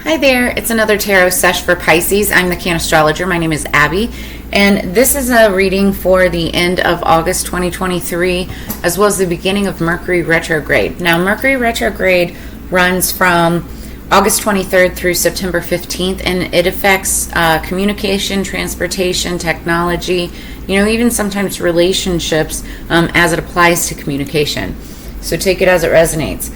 Hi there, it's another tarot sesh for Pisces. I'm the Cannastrologer. My name is Abby, and this is a reading for the end of August 2023, as well as the beginning of Mercury retrograde. Now, Mercury retrograde runs from August 23rd through September 15th, and it affects communication, transportation, technology, even sometimes relationships as it applies to communication. So take it as it resonates.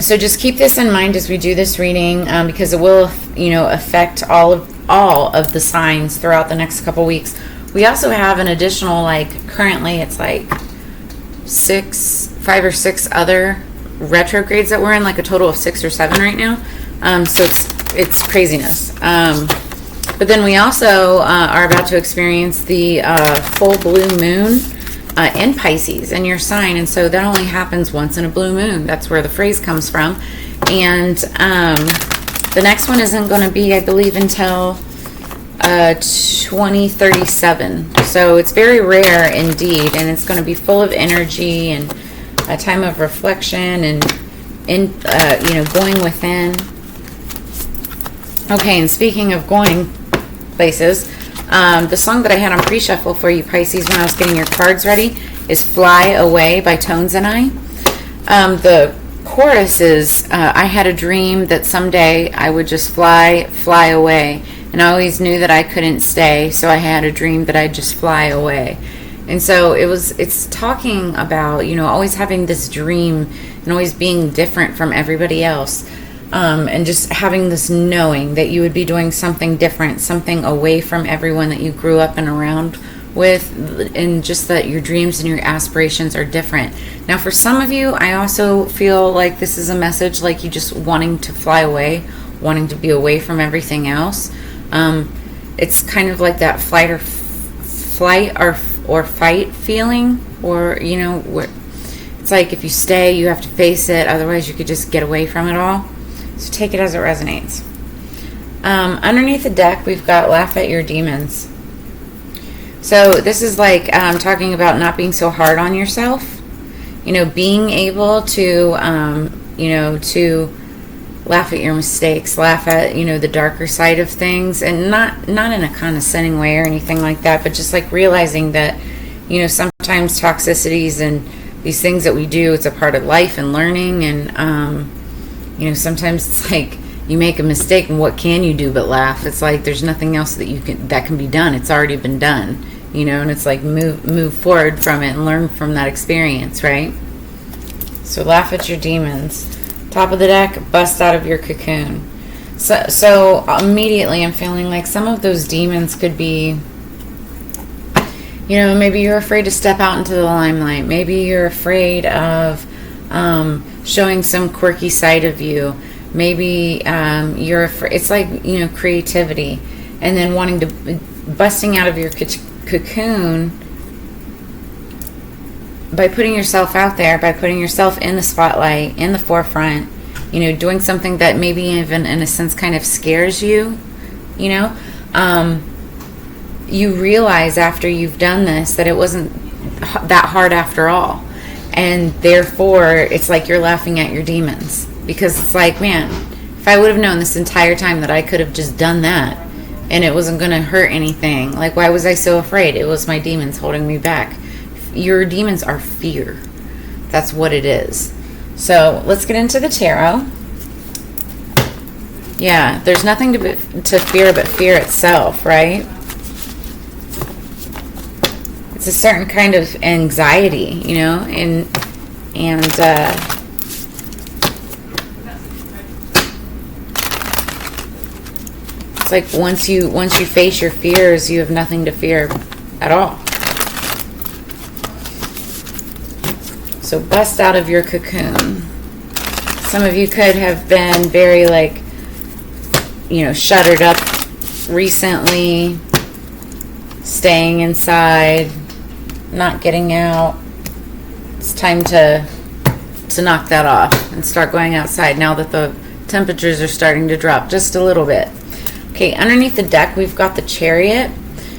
So just keep this in mind as we do this reading, because it will, affect all of the signs throughout the next couple weeks. We also have an additional, currently it's 5 or 6 other retrogrades that we're in, a total of 6 or 7 right now. So it's craziness. But then we also are about to experience the full blue moon in Pisces in your sign, and so that only happens once in a blue moon. That's where the phrase comes from. And the next one isn't going to be, I believe, until 2037. So it's very rare indeed, and it's going to be full of energy and a time of reflection and going within. Okay, and speaking of going places, the song that I had on pre-shuffle for you, Pisces, when I was getting your cards ready is Fly Away by Tones and I. The chorus is, I had a dream that someday I would just fly away. And I always knew that I couldn't stay, so I had a dream that I'd just fly away. And so it's talking about, always having this dream and always being different from everybody else. And just having this knowing that you would be doing something different, something away from everyone that you grew up and around with, and just that your dreams and your aspirations are different. Now, for some of you, I also feel like this is a message like you just wanting to fly away, wanting to be away from everything else. It's kind of like that flight or fight feeling, or, it's like if you stay, you have to face it. Otherwise, you could just get away from it all. So take it as it resonates. Underneath the deck, we've got Laugh at Your Demons. So this is talking about not being so hard on yourself. Being able to, to laugh at your mistakes, laugh at, the darker side of things, and not in a condescending way or anything like that, but just realizing that, sometimes toxicities and these things that we do, it's a part of life and learning, and, sometimes it's you make a mistake, and what can you do but laugh? It's there's nothing else that can be done. It's already been done, and it's move forward from it and learn from that experience, right? So laugh at your demons. Top of the deck, bust out of your cocoon. So immediately I'm feeling like some of those demons could be, maybe you're afraid to step out into the limelight. Maybe you're afraid of showing some quirky side of you. Maybe you're afraid. It's creativity, and then wanting to busting out of your cocoon by putting yourself out there, by putting yourself in the spotlight, in the forefront. Doing something that maybe even in a sense kind of scares you. You realize after you've done this that it wasn't that hard after all. And therefore, it's you're laughing at your demons. Because it's man, if I would have known this entire time that I could have just done that, and it wasn't going to hurt anything, why was I so afraid? It was my demons holding me back. Your demons are fear. That's what it is. So, let's get into the tarot. Yeah, there's nothing to fear but fear itself, right? It's a certain kind of anxiety, and it's once you face your fears, you have nothing to fear at all. So bust out of your cocoon. Some of you could have been very shuttered up recently, staying inside, not getting out. It's time to knock that off and start going outside now that the temperatures are starting to drop just a little bit. Okay, underneath the deck, we've got the Chariot.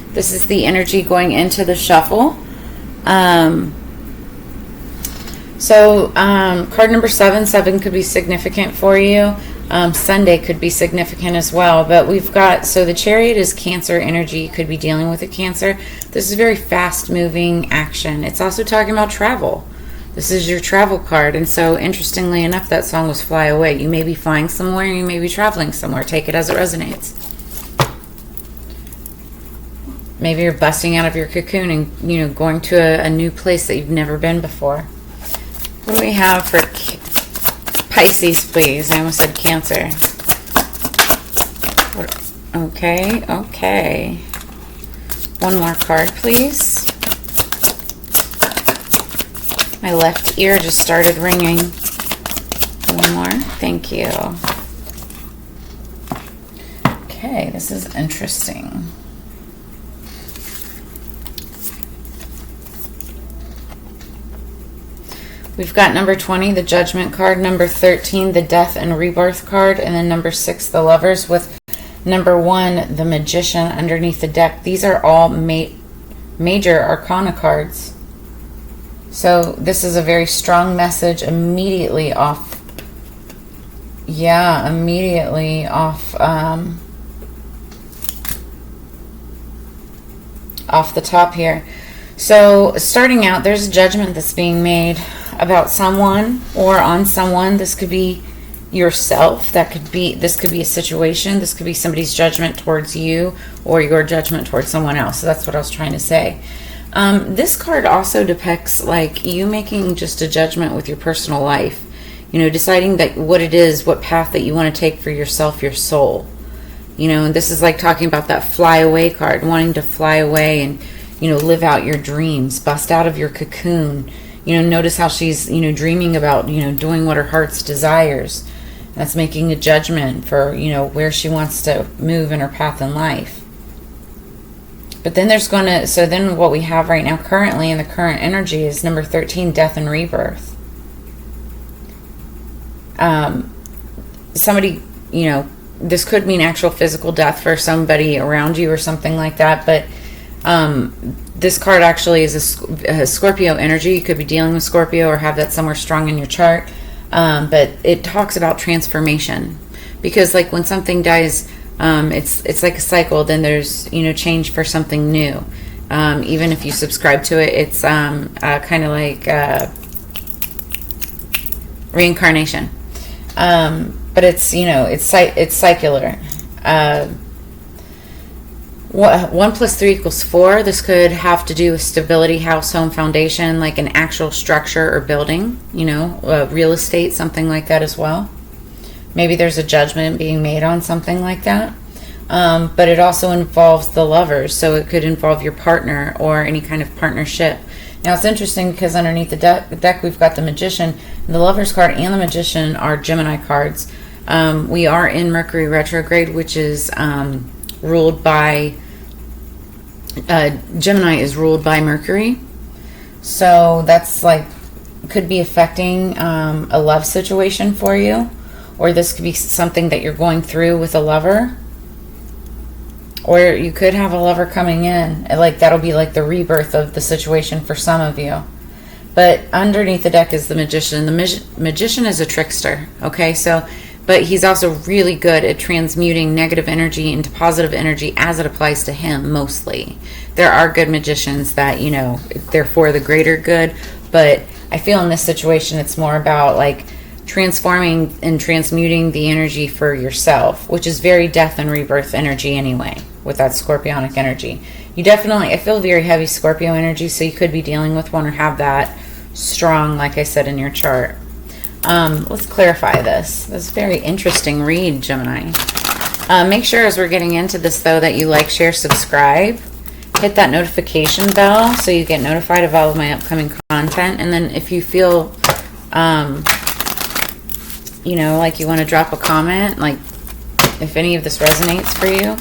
This is the energy going into the shuffle. So card number 7, 7 could be significant for you. Sunday could be significant as well. But we've got, so the Chariot is Cancer energy. You could be dealing with a Cancer. This is very fast moving action. It's also talking about travel. This is your travel card. And so interestingly enough, that song was Fly Away. You may be flying somewhere, you may be traveling somewhere. Take it as it resonates. Maybe you're busting out of your cocoon and, going to a new place that you've never been before. What do we have for Pisces, please? I almost said Cancer. Okay. One more card, please. My left ear just started ringing. One more. Thank you. Okay, this is interesting. We've got number 20, the Judgment card, number 13, the Death and Rebirth card, and then number 6, the Lovers, with number 1, the Magician underneath the deck. These are all major arcana cards. So this is a very strong message immediately off. Yeah, immediately off the top here. So starting out, there's a judgment that's being made about someone or on someone. This could be yourself. This could be a situation. This could be somebody's judgment towards you or your judgment towards someone else. So that's what I was trying to say. This card also depicts like you making just a judgment with your personal life. Deciding that what it is, what path that you want to take for yourself, your soul. And this is like talking about that fly away card, wanting to fly away and, live out your dreams, bust out of your cocoon. Notice how she's, dreaming about, doing what her heart's desires. That's making a judgment for, where she wants to move in her path in life. But then so then what we have right now currently in the current energy is number 13, Death and Rebirth. Somebody, this could mean actual physical death for somebody around you or something like that, but this card actually is a Scorpio energy. You could be dealing with Scorpio or have that somewhere strong in your chart. But it talks about transformation, because like when something dies, it's like a cycle. Then there's change for something new. Even if you subscribe to it, it's kind of like reincarnation. But it's it's circular. 1 + 3 = 4. This could have to do with stability, house, home, foundation, like an actual structure or building, real estate, something like that as well. Maybe there's a judgment being made on something like that. But it also involves the Lovers, so it could involve your partner or any kind of partnership. Now it's interesting because underneath the deck we've got the Magician. The Lovers card and the Magician are Gemini cards. We are in Mercury retrograde, which is ruled by Gemini is ruled by Mercury, so that's like could be affecting a love situation for you, or this could be something that you're going through with a lover, or you could have a lover coming in, like that'll be like the rebirth of the situation for some of you. But underneath the deck is the Magician. The Magician is a trickster, okay? But he's also really good at transmuting negative energy into positive energy as it applies to him, mostly. There are good magicians that, they're for the greater good, but I feel in this situation it's more about like transforming and transmuting the energy for yourself, which is very Death and Rebirth energy anyway, with that Scorpionic energy. I feel very heavy Scorpio energy, so you could be dealing with one or have that strong, like I said, in your chart. Let's clarify this. This is a very interesting read, Gemini. Make sure as we're getting into this, though, that you like, share, subscribe. Hit that notification bell so you get notified of all of my upcoming content. And then if you feel, like you want to drop a comment, like if any of this resonates for you,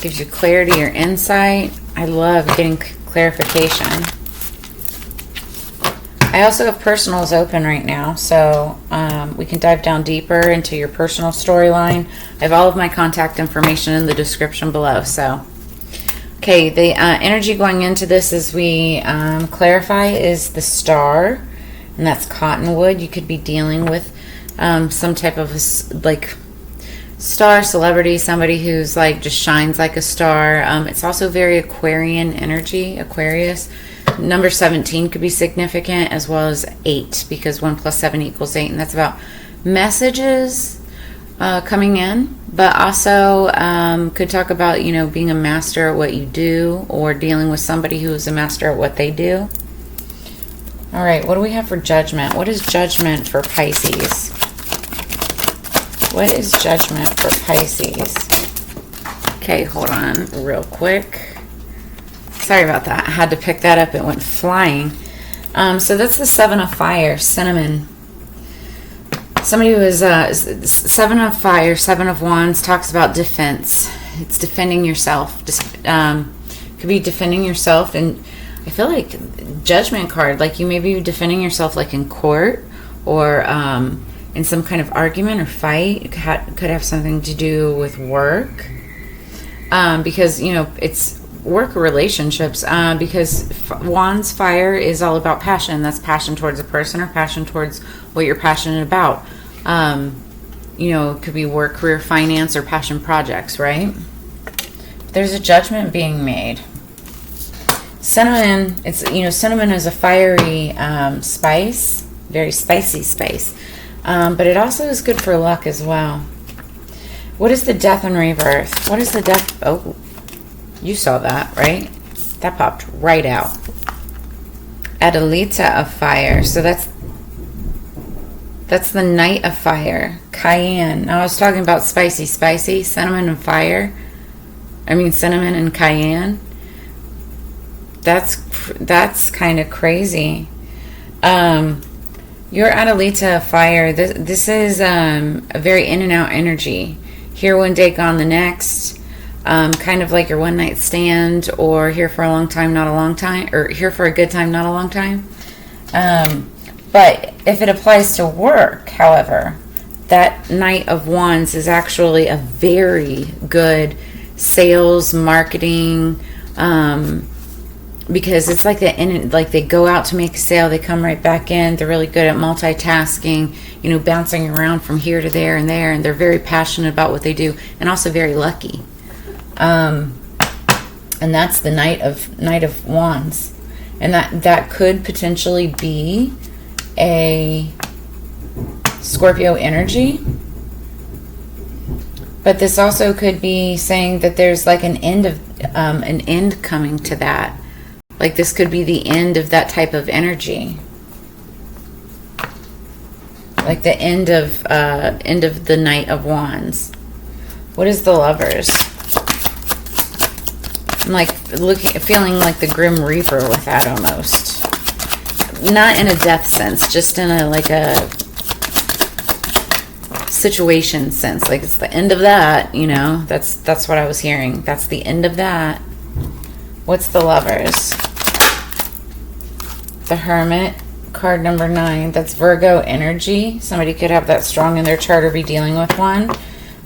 gives you clarity or insight. I love getting clarification. I also have personals open right now, so we can dive down deeper into your personal storyline. I have all of my contact information in the description below. So, Okay, the energy going into this, as we clarify, is the Star, and that's Cottonwood. You could be dealing with some type of like star, celebrity, somebody who's like just shines like a star. It's also very Aquarian energy, Aquarius. Number 17 could be significant, as well as 8, because 1 + 7 = 8, and that's about messages coming in, but also could talk about, you know, being a master at what you do, or dealing with somebody who is a master at what they do. All right, what do we have for judgment? What is judgment for Pisces? What is judgment for Pisces? Okay, hold on real quick. Sorry about that. I had to pick that up. It went flying. So that's the 7 of Fire, Cinnamon. Somebody who is 7 of Fire, 7 of Wands, talks about defense. It's defending yourself. Could be defending yourself, and I feel like Judgment card, like you may be defending yourself like in court, or in some kind of argument or fight. It could have something to do with work, because, you know, it's work or relationships, because Wands Fire is all about passion. That's passion towards a person, or passion towards what you're passionate about. You know, it could be work, career, finance, or passion projects, right? There's a judgment being made. Cinnamon, it's, you know, cinnamon is a fiery spice, very spicy spice, but it also is good for luck as well. What is the Death and Rebirth? What is the Death? Oh, you saw that, right? That popped right out. Adelita of Fire. So that's the Knight of Fire. Cayenne. Now I was talking about spicy, cinnamon and fire. I mean cinnamon and cayenne. That's kind of crazy. Your Adelita of Fire. This is a very in and out energy. Here one day, gone the next. Kind of like your one night stand, or here for a long time, not a long time, or here for a good time, not a long time. But if it applies to work, however, that Knight of Wands is actually a very good sales, marketing, because it's like they go out to make a sale, they come right back in. They're really good at multitasking, you know, bouncing around from here to there, and they're very passionate about what they do, and also very lucky. And that's the Knight of Wands, and that could potentially be a Scorpio energy, but this also could be saying that there's like an end coming to that. Like this could be the end of that type of energy, like the end of the Knight of Wands. What is the Lovers? I'm like feeling like the Grim Reaper with that almost. Not in a death sense, just in a situation sense. Like it's the end of that, you know. That's what I was hearing. That's the end of that. What's the Lovers? The Hermit, card number 9. That's Virgo energy. Somebody could have that strong in their chart or be dealing with one.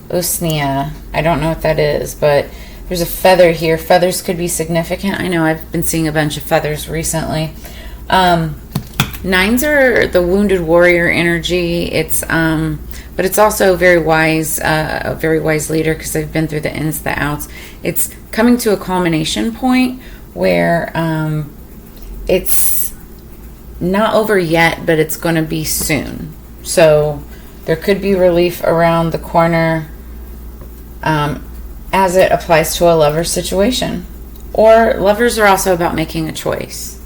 Usnea. I don't know what that is, but there's a feather here. Feathers could be significant. I know I've been seeing a bunch of feathers recently. 9s are the wounded warrior energy. It's but it's also very wise, a very wise leader, because they've been through the ins, the outs. It's coming to a culmination point where it's not over yet, but it's going to be soon. So there could be relief around the corner, as it applies to a lover situation. Or lovers are also about making a choice.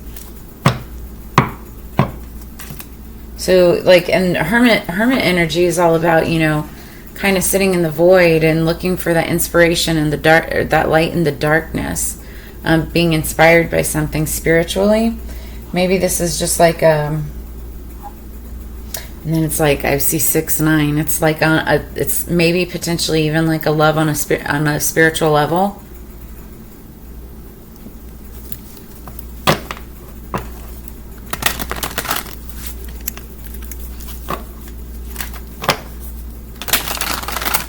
So like, and hermit energy is all about, you know, kind of sitting in the void and looking for that inspiration in the dark, or that light in the darkness, being inspired by something spiritually. Maybe this is just like and then it's like I see 6, 9. It's like it's maybe potentially even like a love on a spiritual level.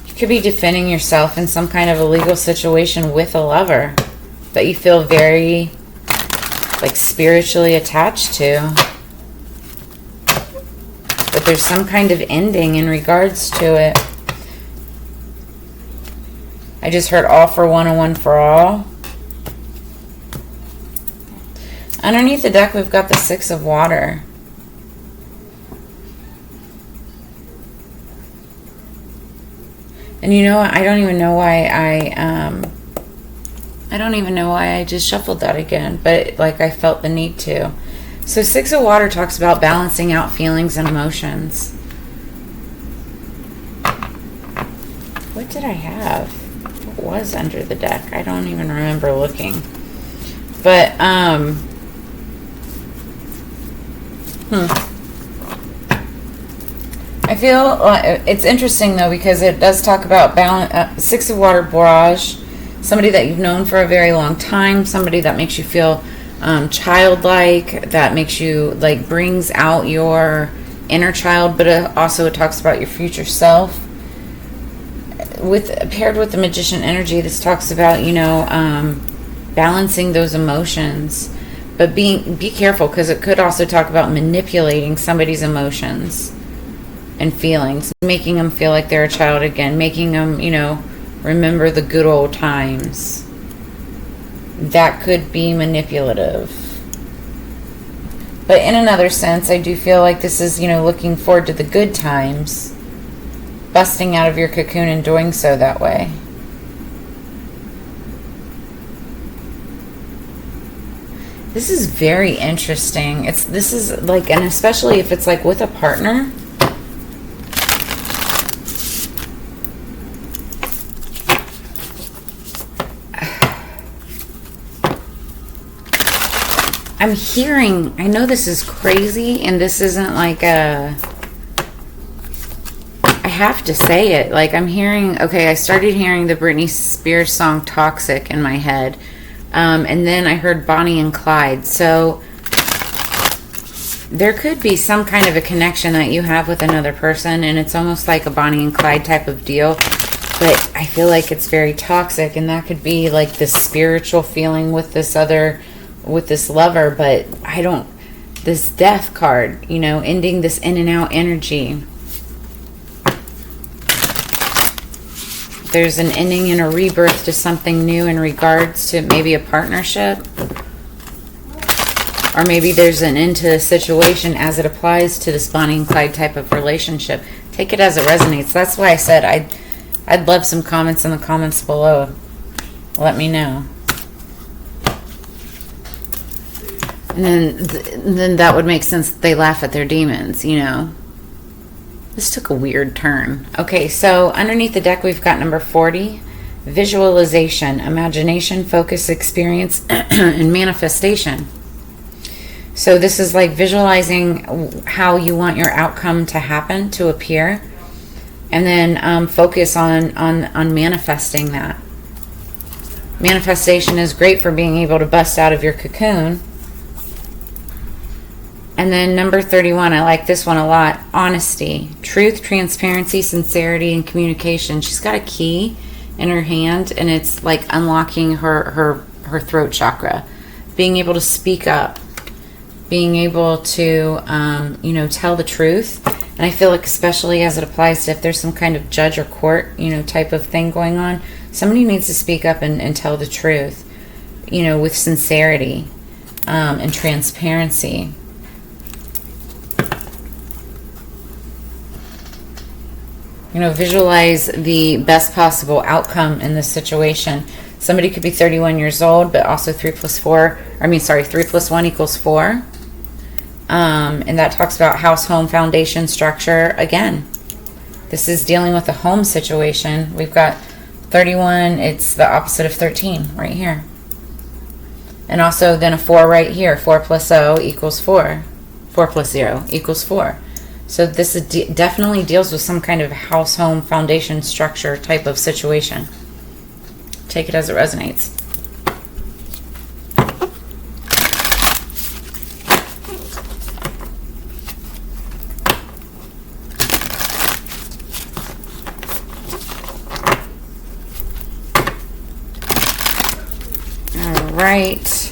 You could be defending yourself in some kind of a legal situation with a lover. that you feel very like spiritually attached to. But there's some kind of ending in regards to it. I just heard all for one and one for all. Underneath the deck, we've got the Six of Water. And you know what? I don't even know why I just shuffled that again, but like I felt the need to. So Six of Water talks about balancing out feelings and emotions. What did I have? What was under the deck? I don't even remember looking. But I feel it's interesting though, because it does talk about balance. Six of Water, barrage, somebody that you've known for a very long time, somebody that makes you feel childlike, that makes you like brings out your inner child, but also it talks about your future self. Paired with the Magician energy, this talks about, you know, balancing those emotions, but be careful, because it could also talk about manipulating somebody's emotions and feelings, making them feel like they're a child again, making them, you know, remember the good old times. That could be manipulative. But in another sense, I do feel like this is, you know, looking forward to the good times, busting out of your cocoon and doing so that way. This is very interesting. This is like, and especially if it's like with a partner. I'm hearing, I know this is crazy, and this isn't like I have to say it, like I'm hearing, okay, I started hearing the Britney Spears song Toxic in my head, and then I heard Bonnie and Clyde. So there could be some kind of a connection that you have with another person, and it's almost like a Bonnie and Clyde type of deal, but I feel like it's very toxic, and that could be like this spiritual feeling with this lover, but this Death card, you know, ending this in and out energy. There's an ending and a rebirth to something new in regards to maybe a partnership, or maybe there's an end to a situation as it applies to this Bonnie and Clyde type of relationship. Take it as it resonates. That's why I said I'd love some comments in the comments below. Let me know. And then that would make sense that they laugh at their demons, you know. This took a weird turn. Okay, so underneath the deck we've got number 40, visualization, imagination, focus, experience, and manifestation. So this is like visualizing how you want your outcome to happen, to appear, and then focus on manifesting that. Manifestation is great for being able to bust out of your cocoon. And then number 31, I like this one a lot. Honesty, truth, transparency, sincerity, and communication. She's got a key in her hand, and it's like unlocking her throat chakra. Being able to speak up. Being able to, you know, tell the truth. And I feel like especially as it applies to if there's some kind of judge or court, you know, type of thing going on, somebody needs to speak up and tell the truth, you know, with sincerity and transparency. You know, visualize the best possible outcome in this situation. Somebody could be 31 years old, but also 3 plus 1 equals 4. And that talks about house, home, foundation, structure. Again, this is dealing with a home situation. We've got 31. It's the opposite of 13 right here. And also then a 4 right here. 4 plus 0 equals 4. 4 plus 0 equals 4. So this is definitely deals with some kind of house, home, foundation, structure type of situation. Take it as it resonates. right.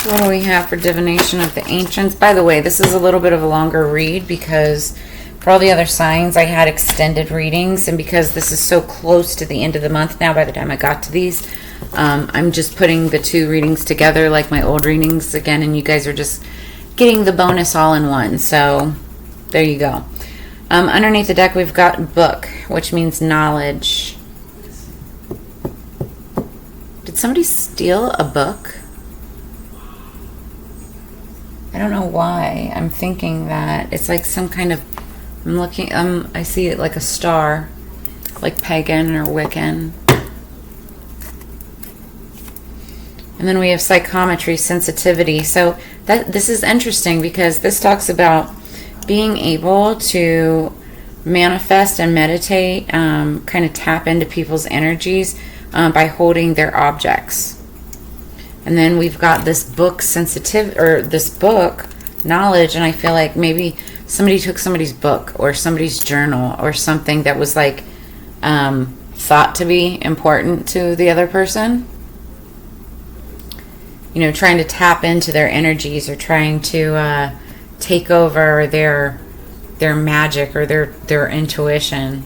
What do we have for Divination of the Ancients? By the way, this is a little bit of a longer read because for all the other signs I had extended readings, and because this is so close to the end of the month now by the time I got to these, I'm just putting the two readings together like my old readings again, and you guys are just getting the bonus all in one. So there you go. Underneath the deck we've got book, which means knowledge. Did somebody steal a book? I don't know why I'm thinking that. It's like some kind of, I'm looking, I see it like a star, like pagan or Wiccan. And then we have psychometry, sensitivity. So this is interesting because this talks about being able to manifest and meditate, kind of tap into people's energies by holding their objects. And then we've got this book this book knowledge, and I feel like maybe somebody took somebody's book or somebody's journal or something that was like thought to be important to the other person. You know, trying to tap into their energies or trying to take over their magic or their intuition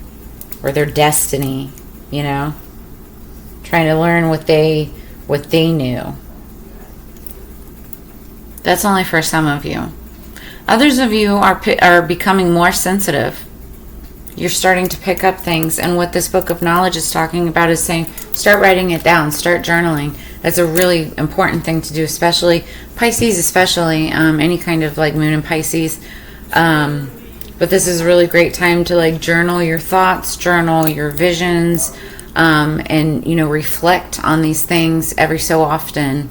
or their destiny, you know. Trying to learn what they knew. That's only for some of you. Others of you are becoming more sensitive. You're starting to pick up things, and what this book of knowledge is talking about is saying, start writing it down, start journaling. That's a really important thing to do, especially Pisces, any kind of like moon in Pisces. But this is a really great time to like journal your thoughts, journal your visions, and you know, reflect on these things every so often.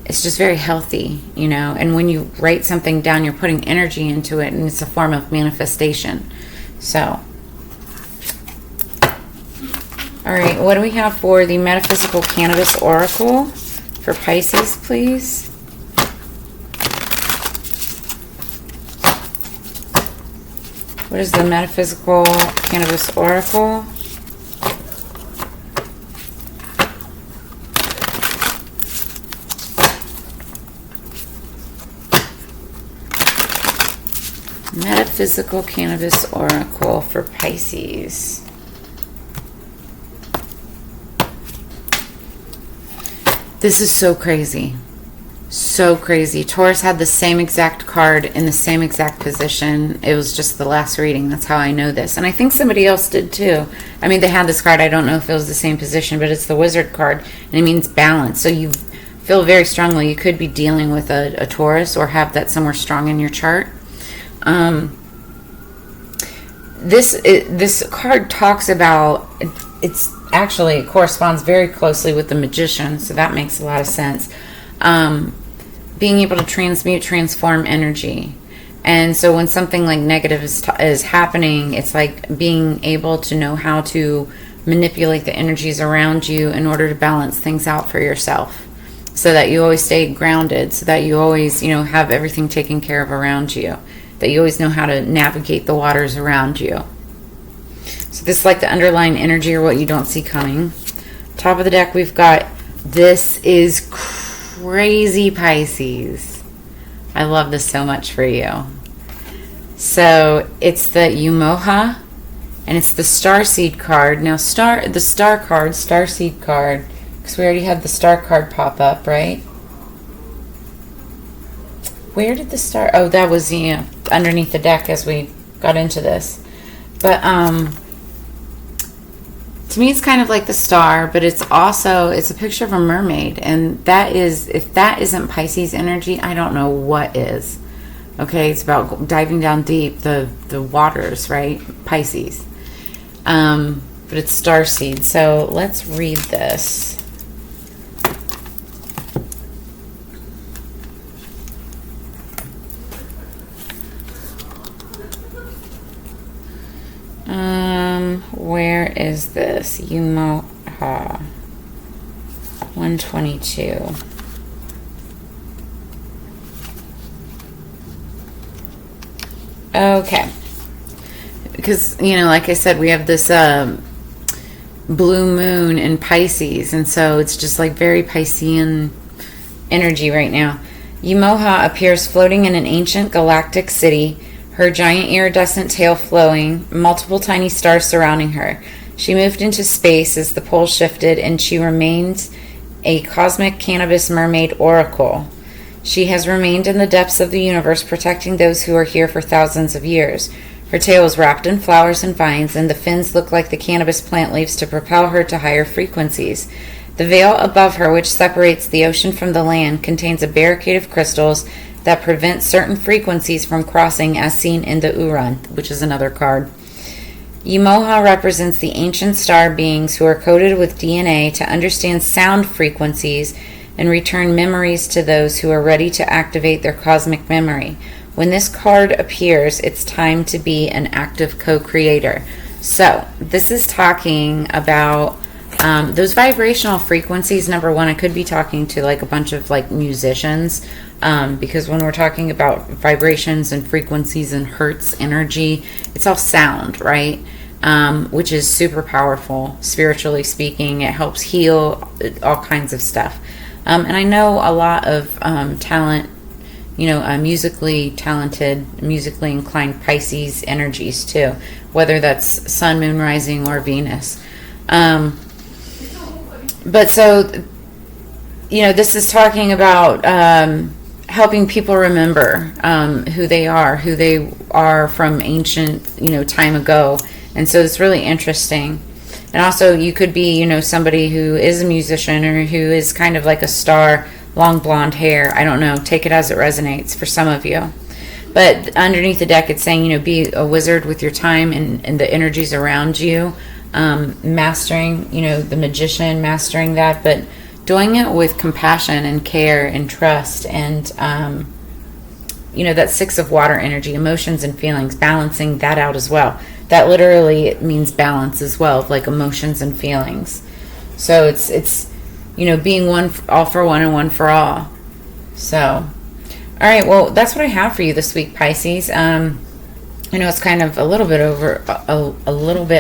It's just very healthy, you know, and when you write something down, you're putting energy into it, and it's a form of manifestation. So, all right, what do we have for the Metaphysical Cannabis Oracle for Pisces, please? What is the Metaphysical Cannabis Oracle? Metaphysical Cannabis Oracle for Pisces. This is so crazy. So crazy. Taurus had the same exact card in the same exact position. It was just the last reading. That's how I know this. And I think somebody else did too. I mean, they had this card. I don't know if it was the same position, but it's the Wizard card. And it means balance. So you feel very strongly. You could be dealing with a Taurus or have that somewhere strong in your chart. This card talks about, it corresponds very closely with the Magician, so that makes a lot of sense. Being able to transform energy. And so when something like negative is happening, it's like being able to know how to manipulate the energies around you in order to balance things out for yourself, so that you always stay grounded, so that you always, you know, have everything taken care of around you, that you always know how to navigate the waters around you. So this is like the underlying energy or what you don't see coming. Top of the deck, we've got, this is crazy Pisces. I love this so much for you. So it's the Umoja, and it's the Starseed card. Now, the Starseed card, because we already had the Star card pop up, right? Where did the star? Oh, that was underneath the deck as we got into this. But to me, it's kind of like the star, but it's a picture of a mermaid, and that is, if that isn't Pisces energy, I don't know what is. Okay, it's about diving down deep, the waters, right? Pisces. But it's Starseed. So let's read this. Where is this? Umoja 122. Okay. Because, like I said, we have this blue moon in Pisces, and so it's just like very Piscean energy right now. Yumoha appears floating in an ancient galactic city, her giant iridescent tail flowing, multiple tiny stars surrounding her. She moved into space as the pole shifted, and she remains a cosmic cannabis mermaid oracle. She has remained in the depths of the universe, protecting those who are here for thousands of years. Her tail is wrapped in flowers and vines, and the fins look like the cannabis plant leaves to propel her to higher frequencies. The veil above her, which separates the ocean from the land, contains a barricade of crystals that prevent certain frequencies from crossing, as seen in the Uran, which is another card. Yumoha represents the ancient star beings who are coded with DNA to understand sound frequencies and return memories to those who are ready to activate their cosmic memory. When this card appears, it's time to be an active co-creator. So, this is talking about those vibrational frequencies. Number one, I could be talking to like a bunch of like musicians, because when we're talking about vibrations and frequencies and hertz energy, it's all sound, right? Which is super powerful, spiritually speaking. It helps heal all kinds of stuff. And I know a lot of talent, musically talented, musically inclined Pisces energies too, whether that's Sun, Moon, Rising, or Venus. But so, this is talking about helping people remember who they are from ancient, time ago. And so it's really interesting. And also you could be, somebody who is a musician or who is kind of like a star, long blonde hair. I don't know. Take it as it resonates for some of you. But underneath the deck, it's saying, be a wizard with your time and the energies around you. Mastering, the magician, mastering that, but doing it with compassion and care and trust and, that 6 of water energy, emotions and feelings, balancing that out as well. That literally means balance as well, like emotions and feelings. So it's being one, all for one and one for all. So, all right, well, that's what I have for you this week, Pisces. It's kind of a little bit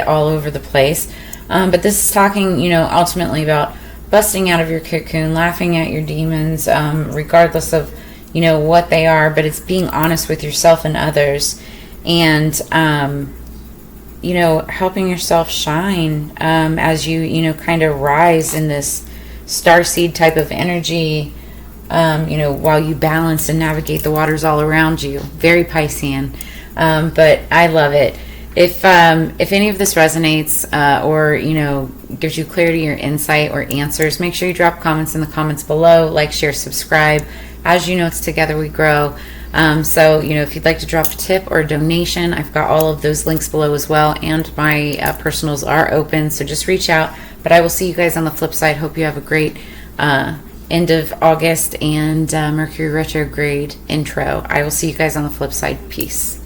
all over the place. But this is talking, ultimately about busting out of your cocoon, laughing at your demons, regardless of, what they are. But it's being honest with yourself and others, and, helping yourself shine as you, kind of rise in this starseed type of energy, while you balance and navigate the waters all around you. Very Piscean. But I love it. If any of this resonates or gives you clarity or insight or answers, make sure you drop comments in the comments below. Like, share, subscribe. As you know, it's together we grow. So if you'd like to drop a tip or a donation, I've got all of those links below as well, and my personals are open, so just reach out. But I will see you guys on the flip side. Hope you have a great end of August and Mercury retrograde intro. I will see you guys on the flip side. Peace.